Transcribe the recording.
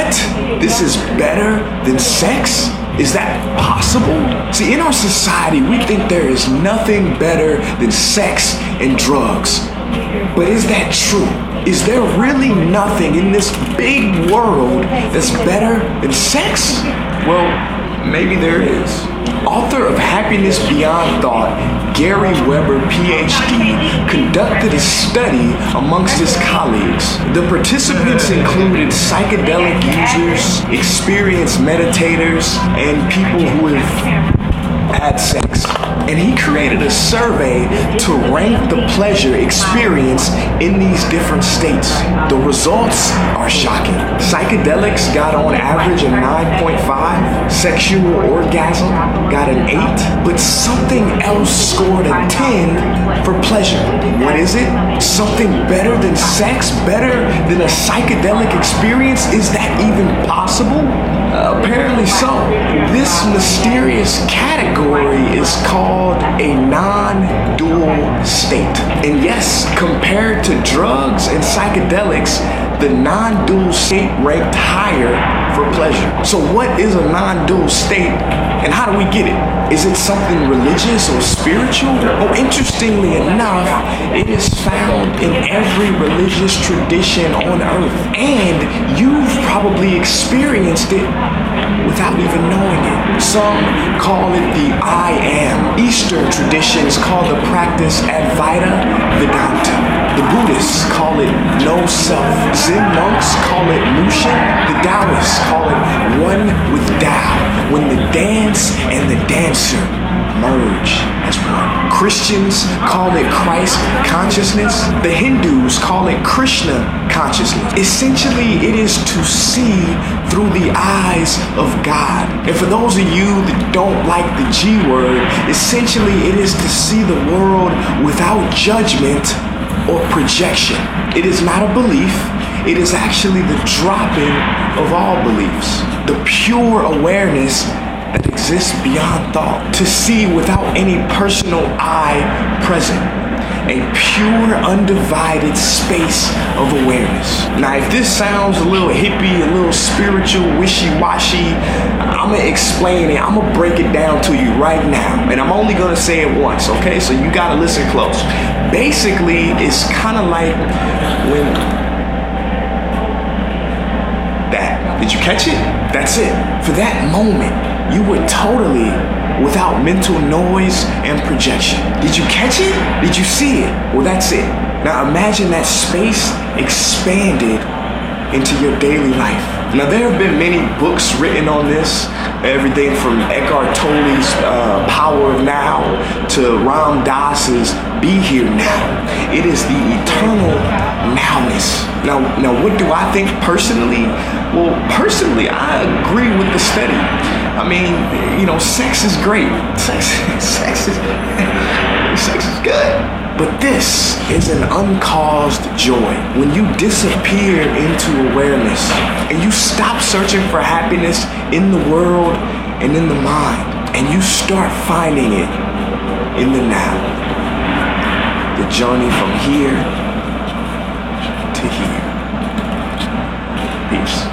what? This is better than sex? Is that possible? See, in our society, we think there is nothing better than sex and drugs. But is that true? Is there really nothing in this big world that's better than sex? Well, maybe there is. Author of Happiness Beyond Thought, Gary Weber, PhD, conducted a study amongst his colleagues. The participants included psychedelic users, experienced meditators, and people who have had sex. And he created a survey to rank the pleasure experienced in these different states. The results are shocking. Psychedelics got on average a 9.5, sexual orgasm got an 8, but something else scored a 10 for pleasure. What is it? Something better than sex? Better than a psychedelic experience? Is that even possible? Apparently so. This mysterious category is called a non-dual state. And yes, compared to drugs and psychedelics, the non-dual state ranked higher for pleasure. So what is a non-dual state and how do we get it? Is it something religious or spiritual? Oh, interestingly enough, it is found in every religious tradition on earth. And you've probably experienced it without even knowing it. Some call it the I am. Eastern traditions call the practice Advaita Vedanta. The Buddhists call it no self. Zen monks call it Mushin. The Taoists call it one with Tao, when the dance and the dancer merge as one. Christians call it Christ consciousness. The Hindus call it Krishna consciousness. Essentially, it is to see through the eyes of God. And for those of you that don't like the G word, essentially it is to see the world without judgment or projection. It is not a belief. It is actually the dropping of all beliefs. The pure awareness that exists beyond thought. To see without any personal I present. A pure, undivided space of awareness. Now, if this sounds a little hippie, a little spiritual, wishy-washy, I'm gonna explain it. I'm gonna break it down to you right now. And I'm only gonna say it once, okay? So you gotta listen close. Basically, it's kind of like when that. Did you catch it? That's it. For that moment, you were totally without mental noise and projection. Did you catch it? Did you see it? Well, that's it. Now imagine that space expanded into your daily life. Now there have been many books written on this, everything from Eckhart Tolle's Power of Now to Ram Dass's Be Here Now. It is the eternal nowness. Now what do I think personally? Well, personally, I agree with the study. I mean, you know, sex is great. Sex is good. But this is an uncaused joy. When you disappear into awareness and you stop searching for happiness in the world and in the mind, and you start finding it in the now. The journey from here to here. Peace.